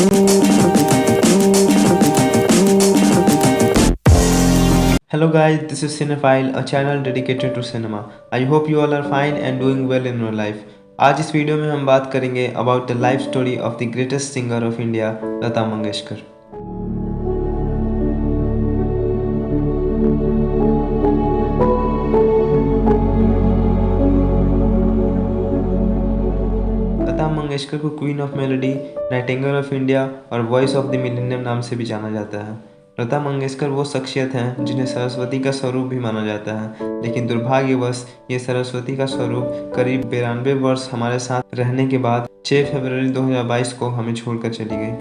Hello guys, this is Cinephile, a channel dedicated to cinema. I hope you all are fine and doing well in your life. आज इस video में हम बात करेंगे about the life story of the greatest singer of India, Lata Mangeshkar. Lata Mangeshkar को queen of melody, Nightingale of India और voice of the millennium नाम से भी जाना जाता है। लता मंगेशकर वो शख्सियत हैं जिन्हें सरस्वती का स्वरूप भी माना जाता है, लेकिन दुर्भाग्यवश ये सरस्वती का स्वरूप करीब 92 वर्ष हमारे साथ रहने के बाद 6 फरवरी 2022 को हमें छोड़कर चली गई।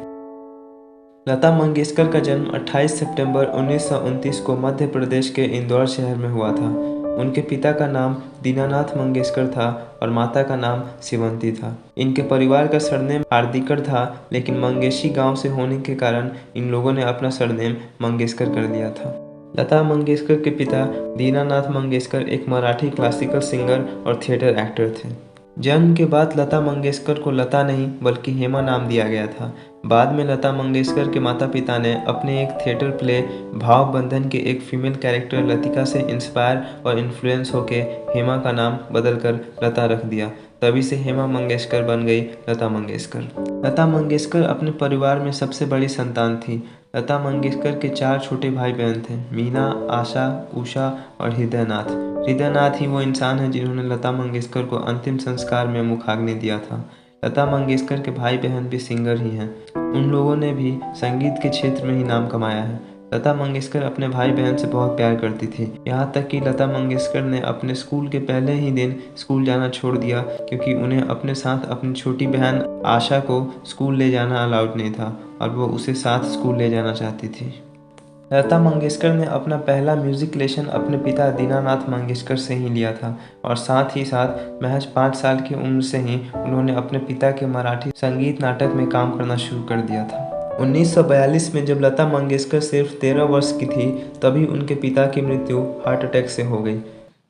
लता मंगेशकर का जन्म 28 सितंबर 1929 को मध्य प्रदेश के इंदौर शहर में हुआ था। उनके पिता का नाम दीनानाथ मंगेशकर था और माता का नाम शिवंती था। इनके परिवार का सरनेम हार्दिकर था, लेकिन मंगेशी गांव से होने के कारण इन लोगों ने अपना सरनेम मंगेशकर कर लिया था। लता मंगेशकर के पिता दीनानाथ मंगेशकर एक मराठी क्लासिकल सिंगर और थिएटर एक्टर थे। जन्म के बाद लता मंगेशकर को लता नहीं बल्कि हेमा नाम दिया गया था। बाद में लता मंगेशकर के माता पिता ने अपने एक थिएटर प्ले भाव बंधन के एक फीमेल कैरेक्टर लतिका से इंस्पायर और इन्फ्लुएंस होकर हेमा का नाम बदलकर लता रख दिया। तभी से हेमा मंगेशकर बन गई लता मंगेशकर। लता मंगेशकर अपने परिवार में सबसे बड़ी संतान थी। लता मंगेशकर के 4 छोटे भाई बहन थे, मीना, आशा, उषा और हृदयनाथ। हृदयनाथ ही वो इंसान है जिन्होंने लता मंगेशकर को अंतिम संस्कार में मुखाग्नि दिया था। लता मंगेशकर के भाई बहन भी सिंगर ही हैं। उन लोगों ने भी संगीत के क्षेत्र में ही नाम कमाया है। लता मंगेशकर अपने भाई बहन से बहुत प्यार करती थी, यहाँ तक कि लता मंगेशकर ने अपने स्कूल के पहले ही दिन स्कूल जाना छोड़ दिया क्योंकि उन्हें अपने साथ अपनी छोटी बहन आशा को स्कूल ले जाना अलाउड नहीं था और वो उसे साथ स्कूल ले जाना चाहती थी। लता मंगेशकर ने अपना पहला म्यूजिक लेसन अपने पिता दीनानाथ मंगेशकर से ही लिया था और साथ ही साथ महज 5 साल की उम्र से ही उन्होंने अपने पिता के मराठी संगीत नाटक में काम करना शुरू कर दिया था। 1942 में जब लता मंगेशकर सिर्फ 13 वर्ष की थी तभी उनके पिता की मृत्यु हार्ट अटैक से हो गई।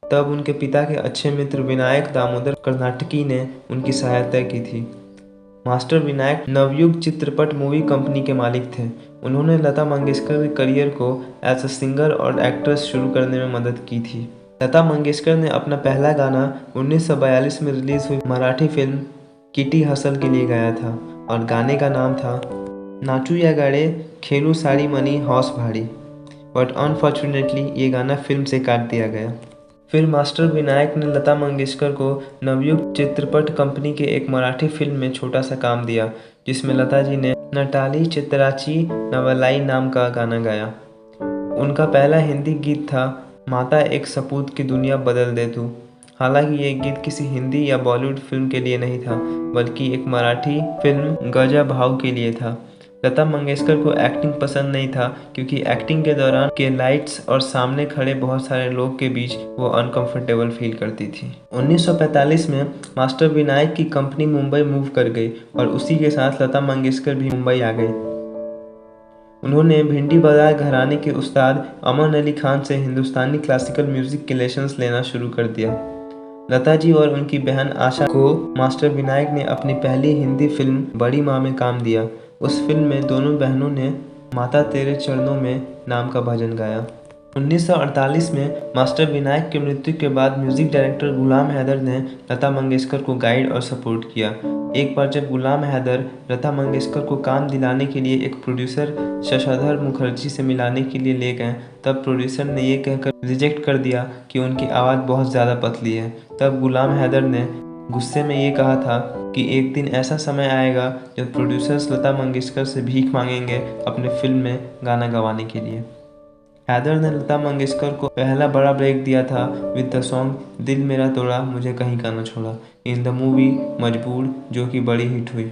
तब उनके पिता के अच्छे मित्र विनायक दामोदर कर्नाटकी ने उनकी सहायता की थी। मास्टर विनायक नवयुग चित्रपट मूवी कंपनी के मालिक थे। उन्होंने लता मंगेशकर के करियर को एज अ सिंगर और एक्ट्रेस शुरू करने में मदद की थी। लता मंगेशकर ने अपना पहला गाना 1942 में रिलीज हुई मराठी फिल्म किटी हसल के लिए गाया था और गाने का नाम था नाचू या गाड़े खेलू साड़ी मनी हौस भाड़ी, बट अनफॉर्चुनेटली ये गाना फिल्म से काट दिया गया। फिर मास्टर विनायक ने लता मंगेशकर को नवयुग चित्रपट कंपनी के एक मराठी फिल्म में छोटा सा काम दिया, जिसमें लता जी ने नटाली चित्राची नवलाई नाम का गाना गाया। उनका पहला हिंदी गीत था माता एक सपूत की दुनिया बदल दे तू। हालांकि ये गीत किसी हिंदी या बॉलीवुड फिल्म के लिए नहीं था, बल्कि एक मराठी फिल्म गजा भाव के लिए था। लता मंगेशकर को एक्टिंग पसंद नहीं था क्योंकि एक्टिंग के दौरान के लाइट्स और सामने खड़े बहुत सारे लोग के बीच वो अनकंफर्टेबल फील करती थी। 1945 में मास्टर विनायक की कंपनी मुंबई मूव कर गई और उसी के साथ लता मंगेशकर भी मुंबई आ गई। उन्होंने भिंडी बाजार घराने के उस्ताद अमन अली खान से हिंदुस्तानी क्लासिकल म्यूजिक के लेसन्स लेना शुरू कर दिया। लता जी और उनकी बहन आशा को मास्टर विनायक ने अपनी पहली हिंदी फिल्म बड़ी माँ में काम दिया। उस फिल्म में दोनों बहनों ने माता तेरे चरणों में नाम का भजन गाया। 1948 में मास्टर विनायक की मृत्यु के बाद म्यूजिक डायरेक्टर गुलाम हैदर ने लता मंगेशकर को गाइड और सपोर्ट किया। एक बार जब गुलाम हैदर लता मंगेशकर को काम दिलाने के लिए एक प्रोड्यूसर शशधर मुखर्जी से मिलाने के लिए ले गए, तब प्रोड्यूसर ने ये कहकर रिजेक्ट कर दिया कि उनकी आवाज़ बहुत ज़्यादा पतली है। तब गुलाम हैदर ने गुस्से में ये कहा था कि एक दिन ऐसा समय आएगा जब प्रोड्यूसर्स लता मंगेशकर से भीख मांगेंगे अपने फिल्म में गाना गवाने के लिए। हैदर ने लता मंगेशकर को पहला बड़ा ब्रेक दिया था विद द सॉन्ग दिल मेरा तोड़ा मुझे कहीं का न छोड़ा इन द मूवी मजबूर, जो कि बड़ी हिट हुई।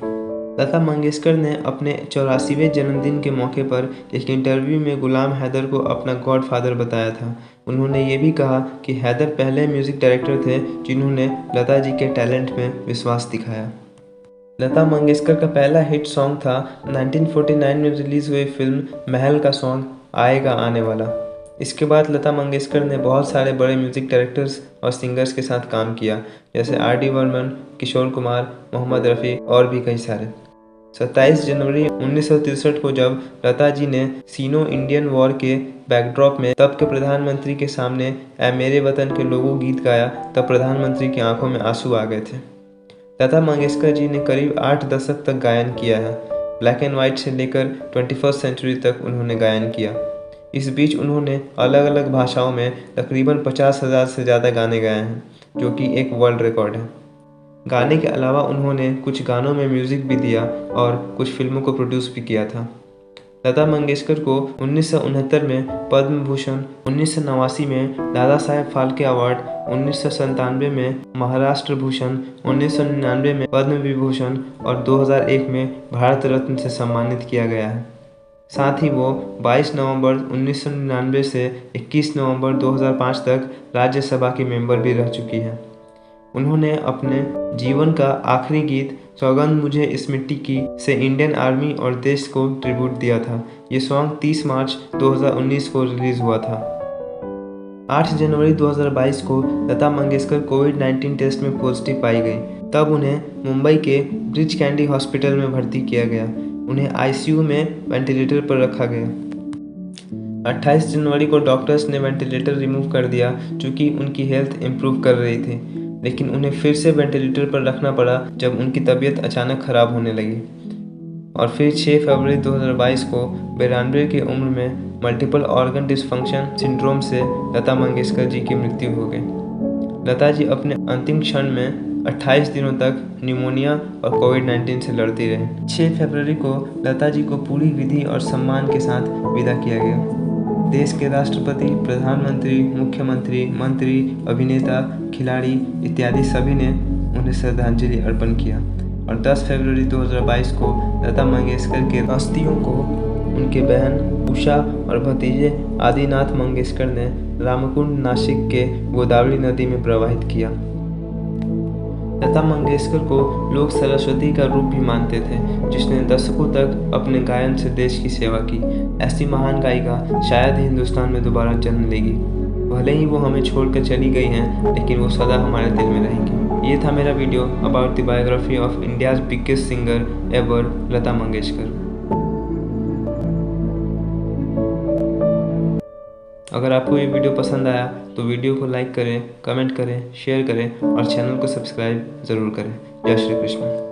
लता मंगेशकर ने अपने 84वें जन्मदिन के मौके पर एक इंटरव्यू में गुलाम हैदर को अपना गॉडफादर बताया था। उन्होंने ये भी कहा कि हैदर पहले म्यूजिक डायरेक्टर थे जिन्होंने लता जी के टैलेंट में विश्वास दिखाया। लता मंगेशकर का पहला हिट सॉन्ग था 1949 में रिलीज हुई फिल्म महल का सॉन्ग आएगा आने वाला। इसके बाद लता मंगेशकर ने बहुत सारे बड़े म्यूजिक डायरेक्टर्स और सिंगर्स के साथ काम किया, जैसे आर डी बर्मन, किशोर कुमार, मोहम्मद रफ़ी और भी कई सारे। 27 जनवरी 1963 को जब लता जी ने सीनो इंडियन वॉर के बैकड्रॉप में तब के प्रधानमंत्री के सामने ऐ मेरे वतन के लोगों गीत गाया, तब प्रधानमंत्री की आंखों में आंसू आ गए थे। लता मंगेशकर जी ने करीब 8 दशक तक गायन किया है। ब्लैक एंड वाइट से लेकर 21st सेंचुरी तक उन्होंने गायन किया। इस बीच उन्होंने अलग अलग भाषाओं में तकरीबन 50,000 से ज़्यादा गाने गाए हैं, जो कि एक वर्ल्ड रिकॉर्ड है। गाने के अलावा उन्होंने कुछ गानों में म्यूज़िक भी दिया और कुछ फिल्मों को प्रोड्यूस भी किया था। लता मंगेशकर को 1969 में पद्म भूषण, 1989 में दादा साहेब फाल्के अवार्ड, 1997 में महाराष्ट्र भूषण, 1999 में पद्म विभूषण और 2001 में भारत रत्न से सम्मानित किया गया है। साथ ही वो 22 नवंबर 1999 से 21 नवंबर 2005 तक राज्यसभा की मेंबर भी रह चुकी हैं। उन्होंने अपने जीवन का आखिरी गीत सौगंध मुझे इस मिट्टी की से इंडियन आर्मी और देश को ट्रिब्यूट दिया था। ये सॉन्ग 30 मार्च 2019 को रिलीज हुआ था। 8 जनवरी 2022 को लता मंगेशकर कोविड-19 टेस्ट में पॉजिटिव पाई गई। तब उन्हें मुंबई के ब्रिच कैंडी हॉस्पिटल में भर्ती किया गया। उन्हें आईसीयू में वेंटिलेटर पर रखा गया। 28 जनवरी को डॉक्टर्स ने वेंटिलेटर रिमूव कर दिया, चूँकि उनकी हेल्थ इम्प्रूव कर रही थी, लेकिन उन्हें फिर से वेंटिलेटर पर रखना पड़ा जब उनकी तबीयत अचानक खराब होने लगी। और फिर 6 फरवरी 2022 को 92 की उम्र में मल्टीपल ऑर्गन डिसफंक्शन सिंड्रोम से लता मंगेशकर जी की मृत्यु हो गई। लता जी अपने अंतिम क्षण में 28 दिनों तक निमोनिया और कोविड-19 से लड़ती रही। 6 फरवरी को लता जी को पूरी विधि और सम्मान के साथ विदा किया गया। देश के राष्ट्रपति, प्रधानमंत्री, मुख्यमंत्री, मंत्री, अभिनेता, खिलाड़ी इत्यादि सभी ने उन्हें श्रद्धांजलि अर्पण किया। और 10 फरवरी 2022 को लता मंगेशकर के अस्थियों को उनके बहन उषा और भतीजे आदिनाथ मंगेशकर ने रामकुंड, नासिक के गोदावरी नदी में प्रवाहित किया। लता मंगेशकर को लोग सरस्वती का रूप भी मानते थे, जिसने दशकों तक अपने गायन से देश की सेवा की। ऐसी महान गायिका शायद ही हिंदुस्तान में दोबारा जन्म लेगी। भले ही वो हमें छोड़कर चली गई हैं, लेकिन वो सदा हमारे दिल में रहेंगी। ये था मेरा video about the biography of India's biggest singer ever, Lata Mangeshkar. अगर आपको ये वीडियो पसंद आया तो वीडियो को लाइक करें, कमेंट करें, शेयर करें और चैनल को सब्सक्राइब ज़रूर करें। जय श्री कृष्ण।